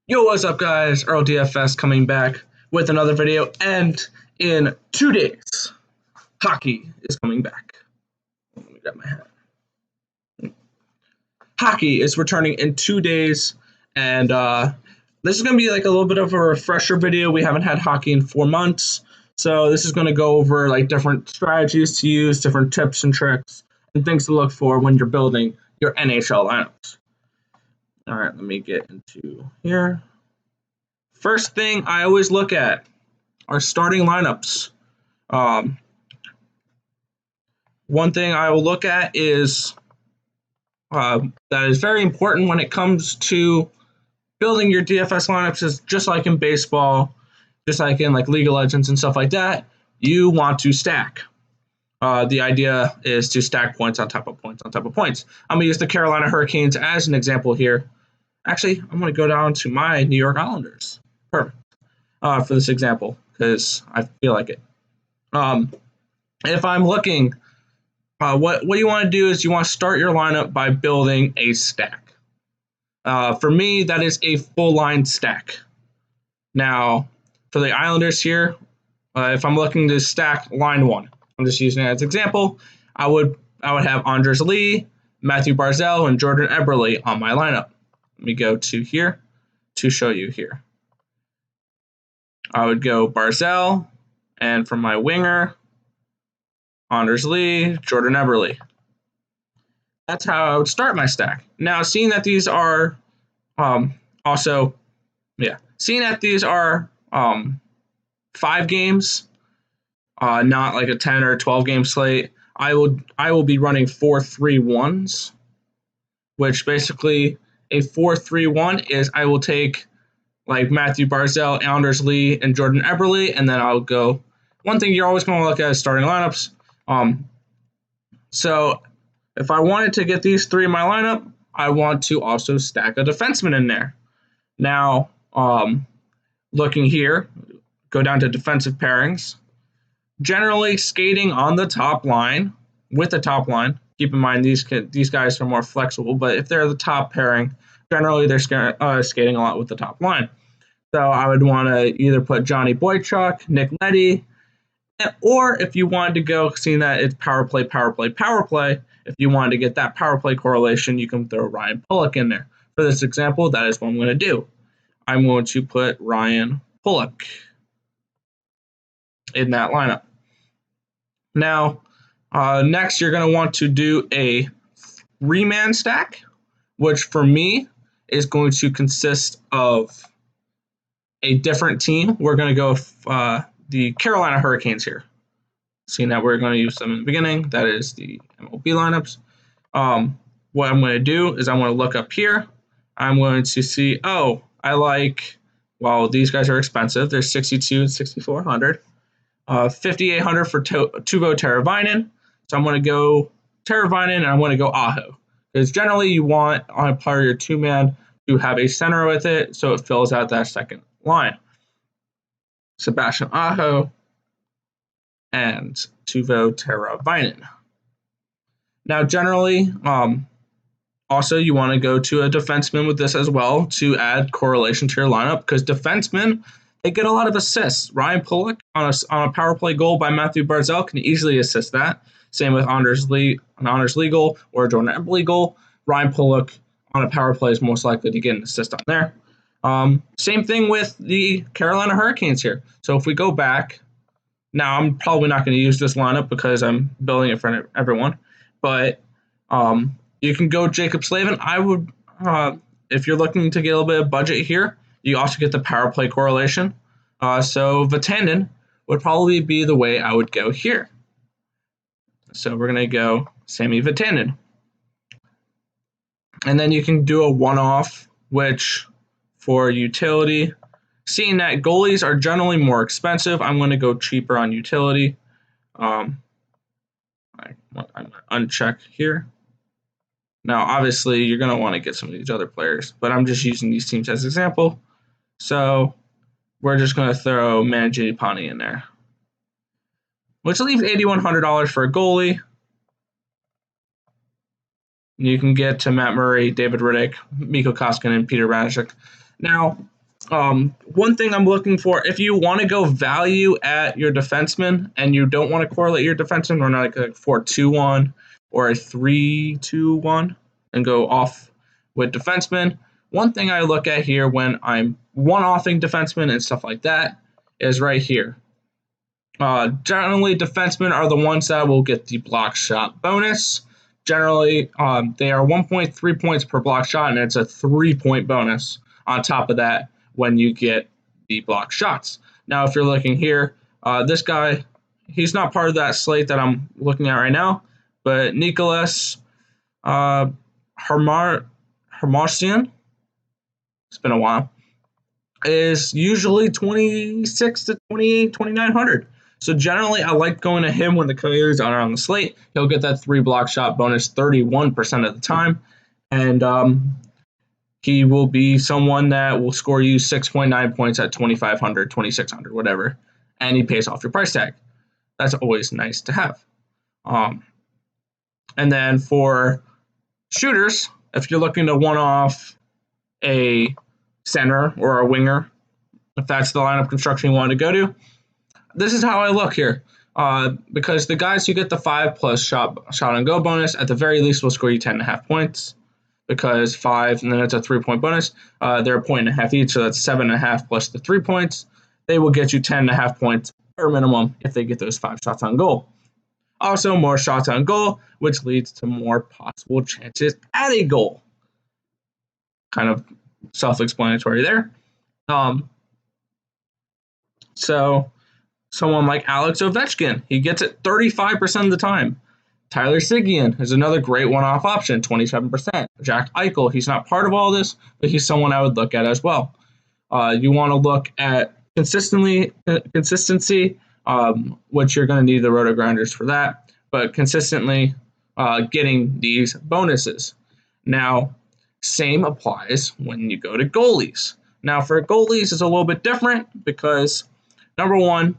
Yo, what's up guys? Earl DFS coming back with another video, and in 2 days, hockey is coming back. Let me grab my hat. Hockey is returning in 2 days, and this is going to be like a little bit of a refresher video. We haven't had hockey in 4 months, so this is going to go over like different strategies to use, different tips and tricks, and things to look for when you're building your NHL lineups. All right, let me get into here. First thing I always look at are starting lineups. One thing I will look at is that is very important when it comes to building your DFS lineups is just like in baseball, just like in like League of Legends and stuff like that, you want to stack. The idea is to stack points on top of points on top of points. I'm going to use the Carolina Hurricanes as an example here. Actually, I'm going to go down to my New York Islanders. Perfect. For this example, because I feel like it. If I'm looking, what you want to do is you want to start your lineup by building a stack. For me, that is a full line stack. Now, for the Islanders here, if I'm looking to stack line 1, I'm just using it as an example, I would have Anders Lee, Matthew Barzal, and Jordan Eberle on my lineup. Let me go to here to show you here. I would go Barzal, and from my winger, Anders Lee, Jordan Eberle. That's how I would start my stack. Now, seeing that these are seeing that these are 5 games, not like a 10 or 12 game slate, I will be running 4-3-1s, which basically a 4-3-1 is I will take like Matthew Barzal, Anders Lee, and Jordan Eberle, and then I'll go. One thing you're always going to look at is starting lineups. So if I wanted to get these 3 in my lineup, I want to also stack a defenseman in there. Now, looking here, go down to defensive pairings. Generally, skating on the top line, with the top line, keep in mind these guys are more flexible, but if they're the top pairing, generally they're skating a lot with the top line. So I would want to either put Johnny Boychuk, Nick Leddy, or if you wanted to go, seeing that it's power play, if you wanted to get that power play correlation, you can throw Ryan Pulock in there. For this example, that is what I'm going to do. I'm going to put Ryan Pulock in that lineup. Now, next you're going to want to do a 3-man stack, which for me is going to consist of a different team. We're going to go the Carolina Hurricanes here. Seeing that we're going to use them in the beginning, that is the MLB lineups. What I'm going to do is I'm going to look up here. I'm going to see, these guys are expensive. They're 62 and 6,400. 5,800 for Teuvo Teravainen. So I'm going to go Teravainen and I'm going to go Aho. Because generally you want on a part of your 2-man to have a center with it so it fills out that second line. Sebastian Aho and Teuvo Teravainen. Now, generally, also you want to go to a defenseman with this as well to add correlation to your lineup, because defensemen, they get a lot of assists. Ryan Pulock on a power play goal by Matthew Barzal can easily assist that. Same with Anders Lee, an Anders Lee goal or a Jordan Eberle goal. Ryan Pulock on a power play is most likely to get an assist on there. Same thing with the Carolina Hurricanes here. So if we go back, now I'm probably not going to use this lineup because I'm building it for everyone, but you can go Jacob Slavin. I would, if you're looking to get a little bit of budget here, you also get the power play correlation. So Vatanen would probably be the way I would go here. So we're going to go Sami Vatanen. And then you can do a one-off, which for utility, seeing that goalies are generally more expensive, I'm going to go cheaper on utility. I'm going to uncheck here. Now, obviously, you're going to want to get some of these other players, but I'm just using these teams as an example. So we're just going to throw Mangiapane in there, which leaves $8,100 for a goalie. You can get to Matt Murray, David Riddick, Mikko Koskinen, and Peter Radicek. Now, One thing I'm looking for, if you want to go value at your defenseman and you don't want to correlate your defenseman or not like a 4-2-1 or a 3-2-1 and go off with defenseman, one thing I look at here when I'm one-offing defenseman and stuff like that is right here. Generally, defensemen are the ones that will get the block shot bonus. Generally, they are 1.3 points per block shot, and it's a 3-point bonus on top of that when you get the block shots. Now, if you're looking here, this guy, he's not part of that slate that I'm looking at right now, but Nicholas Hermarsian, it's been a while, is usually 26 to 28, 2,900. So generally, I like going to him when the Coyotes are on the slate. He'll get that 3 block shot bonus 31% of the time. And he will be someone that will score you 6.9 points at 2,500, 2,600, whatever. And he pays off your price tag. That's always nice to have. And then for shooters, if you're looking to one-off a center or a winger, if that's the lineup construction you want to go to, this is how I look here. Because the guys who get the 5+ shot and go bonus, at the very least, will score you 10.5 points. Because 5, and then it's a 3-point bonus. They're a 1.5 each, so that's 7.5 plus the 3 points. They will get you 10.5 points per minimum if they get those 5 shots on goal. Also, more shots on goal, which leads to more possible chances at a goal. Kind of self-explanatory there. So, someone like Alex Ovechkin, he gets it 35% of the time. Tyler Seguin is another great one-off option, 27%. Jack Eichel, he's not part of all this, but he's someone I would look at as well. You want to look at consistency, which you're going to need the roto grinders for that, but consistently getting these bonuses. Now, same applies when you go to goalies. Now, for goalies, it's a little bit different because, number one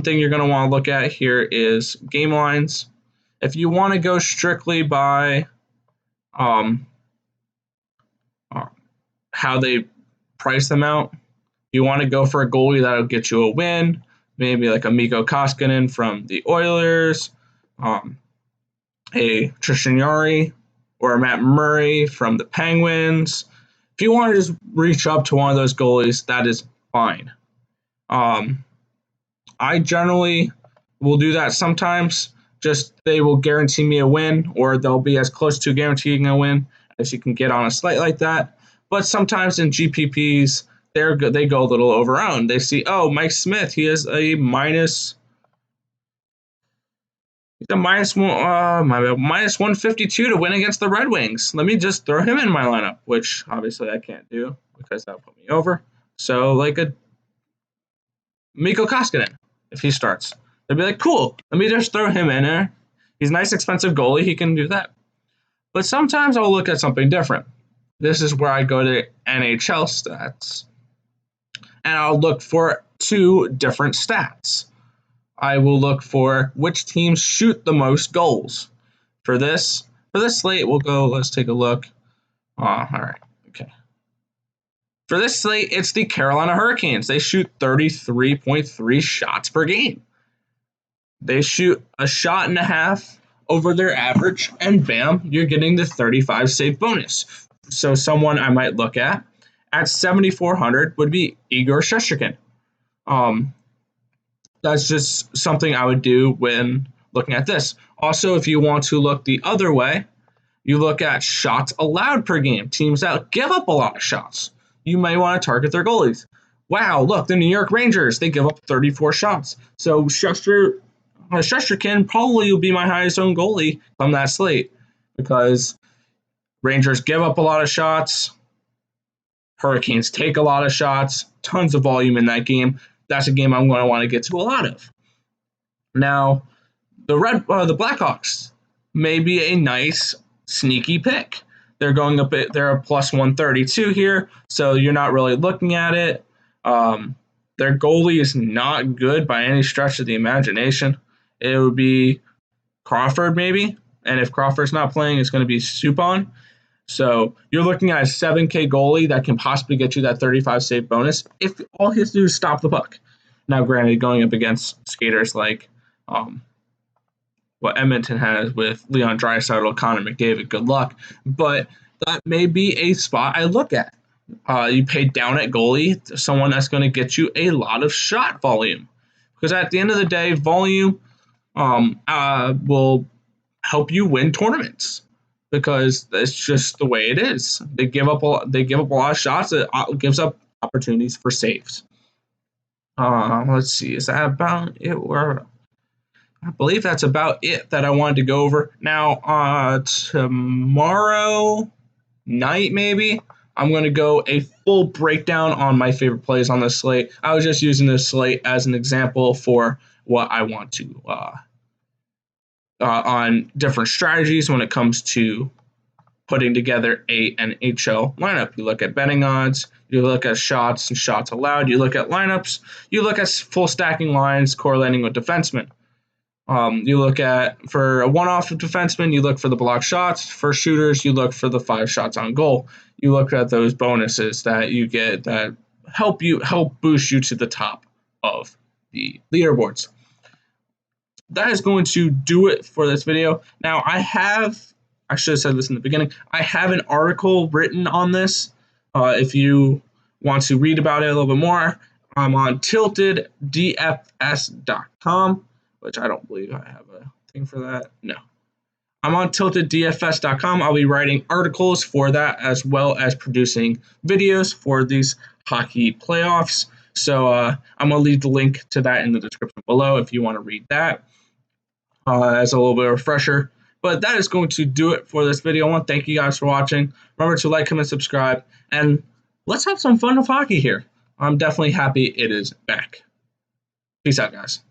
thing you're going to want to look at here is game lines. If you want to go strictly by how they price them out, you want to go for a goalie that'll get you a win, maybe like a Mikko Koskinen from the Oilers, a Tristan Jarry, or a Matt Murray from the Penguins. If you want to just reach up to one of those goalies, that is fine. I generally will do that sometimes. Just they will guarantee me a win, or they'll be as close to guaranteeing a win as you can get on a slate like that. But sometimes in GPPs, they go a little overowned. They see, oh, Mike Smith, he has a minus 152 to win against the Red Wings. Let me just throw him in my lineup, which obviously I can't do because that'll put me over. So like a Mikko Koskinen, if he starts, they'd be like, cool, let me just throw him in there. He's a nice, expensive goalie. He can do that. But sometimes I'll look at something different. This is where I go to NHL stats. And I'll look for 2 different stats. I will look for which teams shoot the most goals. For this slate, we'll go, let's take a look. All right, okay. For this slate, it's the Carolina Hurricanes. They shoot 33.3 shots per game. They shoot a shot and a half over their average, and bam, you're getting the 35 save bonus. So someone I might look at 7,400 would be Igor Shesterkin. That's just something I would do when looking at this. Also, if you want to look the other way, you look at shots allowed per game. Teams that give up a lot of shots. You may want to target their goalies. Wow, look, the New York Rangers, they give up 34 shots. So Shesterkin probably will be my highest owned goalie from that slate because Rangers give up a lot of shots. Hurricanes take a lot of shots. Tons of volume in that game. That's a game I'm going to want to get to a lot of. Now, the Blackhawks may be a nice, sneaky pick. They're going up. They're a plus 132 here, so you're not really looking at it. Their goalie is not good by any stretch of the imagination. It would be Crawford maybe, and if Crawford's not playing, it's going to be Subban. So you're looking at a 7K goalie that can possibly get you that 35 save bonus if all he has to do is stop the puck. Now, granted, going up against skaters like what Edmonton has with Leon Draisaitl, Connor McDavid, good luck. But that may be a spot I look at. You pay down at goalie, someone that's going to get you a lot of shot volume. Because at the end of the day, volume will help you win tournaments. Because that's just the way it is. They give up a lot of shots. It gives up opportunities for saves. Let's see. Is that about it? I believe that's about it that I wanted to go over. Now, tomorrow night, maybe, I'm going to go a full breakdown on my favorite plays on this slate. I was just using this slate as an example for what I want to on different strategies when it comes to putting together a NHL lineup. You look at betting odds, you look at shots and shots allowed, you look at lineups, you look at full stacking lines correlating with defensemen. You look at, for a one-off defenseman, you look for the block shots. For shooters, you look for the 5 shots on goal. You look at those bonuses that you get that help boost you to the top of the leaderboards. That is going to do it for this video. Now, I should have said this in the beginning, I have an article written on this. If you want to read about it a little bit more, I'm on tilteddfs.com. Which I don't believe I have a thing for that. No. I'm on tilteddfs.com. I'll be writing articles for that as well as producing videos for these hockey playoffs. So I'm going to leave the link to that in the description below if you want to read that as a little bit of a refresher. But that is going to do it for this video. I want to thank you guys for watching. Remember to like, comment, subscribe, and let's have some fun with hockey here. I'm definitely happy it is back. Peace out, guys.